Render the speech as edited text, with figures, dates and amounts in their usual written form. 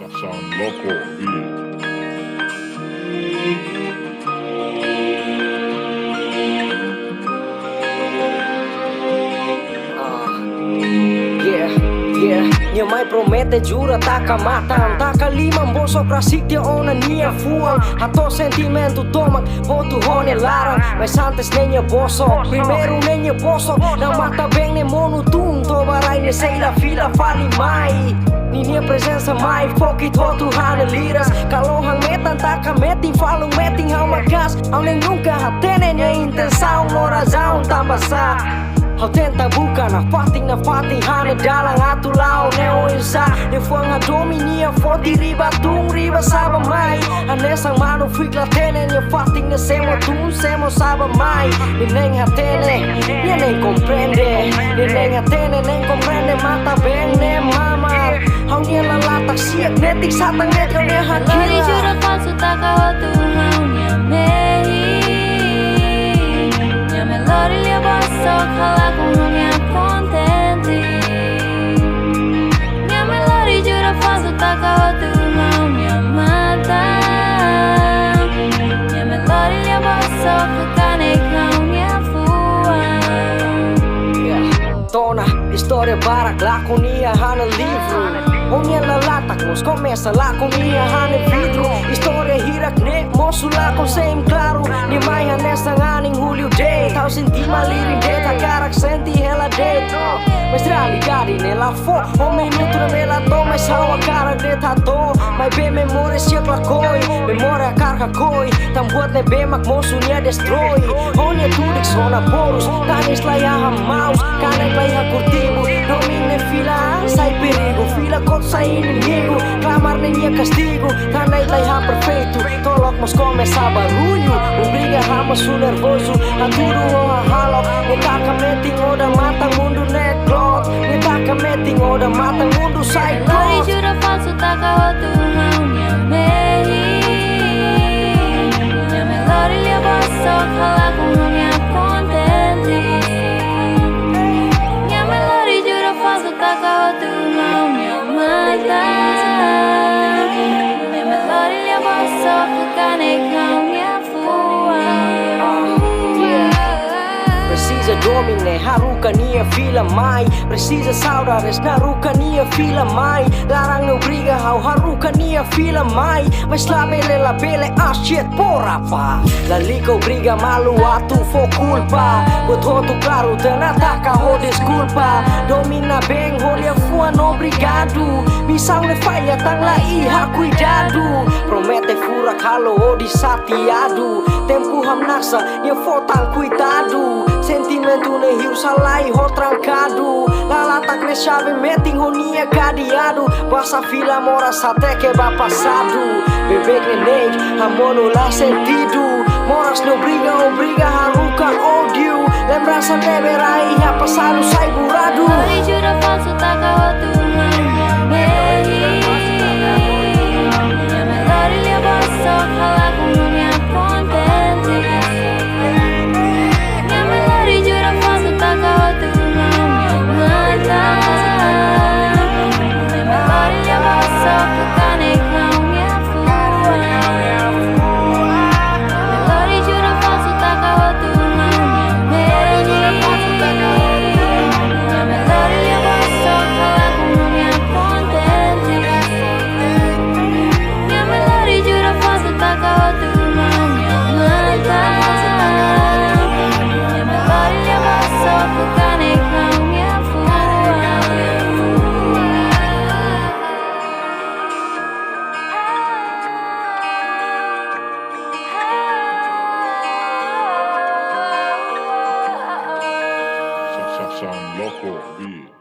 Sound loco, beat. Nya mai promete jura taka matang taka limang bosok rasik dia ona nia fuang hato sentimentu tomak botu hone larang mai santes nenya bosok primeiro nenya bosok na mata beng ne monu tung to barai ne seila fila fali mai Ninia presença mai foki to hane liras kalau hang metan taka meting falung meting hau magas au neng nunca hatene nya intenção lora zaun tambah sa Hau tenta buka na fating hane dalang atu lau neo insa Dia fuang dominia foti riba tung riba saba mai Anesang manu fikla tene nia fating na semo tung semo saba mai Nineng hatene, nia neng comprende Nineng hatene neng comprende mata beng ne mama Hau nia lalatak siak netik satang net kau nia hakila Lori jura falsu tak kau tu hau nia mehi Nia melodi lia bosok halaku hanya kontenti Nia melodi jura falsu tak kau tu hau nia mata Nia melodi lia bosok kekane kau nia fuang Tona, história barak lakonia hana livro Onye lalatak mos começa lakonia hana vidro História hirak ne mosu lakon sem claro Ni mai hanesa nganing Julio Day Tau senti malirin de takarak senti hela de Mas realidade nela fo O minuto na mela to Mas hawa karak de tato Mai be memória siak lakoi Memória karka koi Tam buat ne bemak mosu nia destroy Onye tudik sona porus Tanis layaha maus Kanek layaha curtibo Domin ne fila sai perigo Fila kot sai inimigo Clamar ne nia castigo Kanai layaha perfeito Tolok mos começa barulho Obriga rama su nervoso Aturo o halok Ne taka meting oda matang mundo net glot Ne taka meting oda matang mundo sai Lori glot jura falsu tak kau tu hau nia mehi Nia melodi lia bosok halaku hanya kontenti Nia melodi jura falsu tak kau tu hau nia mata Nia melodi lia bosok kekane kau nia fuang Precisa domine, haruka nia fila mai Precisa saudades, naruka nia fila mai Larang no briga, hau haruka nia fila mai Mas la bele shit porra pa Laliko briga malu atu fo culpa Bototo claro, tenataka ho desculpa Domina bem, rolia fua no obrigado Missão ne falha, tang la iha cuidado Promete fura calo o desafiado Tempo hamnasa, nia fotang cuidado Sentimento ne hiu salai ho trancado Lalatak ne chave meting ho nia cadeado Passa fila mora até que va passado Bebek ne neig, hamono lá sentido Moras no obriga haruka ódio Lembrança deverai ha passado sai burado Lori jura falsu tak kau tu hau nia mehi Nia melodi lia bosok halaku hanya kontenti Nia melodi jura falsu tak kau tu hau nia mata Nia melodi lia bosok kekane kau nia fuang Melodi jura falsu tak kau tu hau nia mehi Nia melodi lia bosok halaku hanya kontenti Nia melodi jura falsu tak kau tu hau nia mata Nia melodi lia bosok kekane kau nia fuang Sound loco, beat.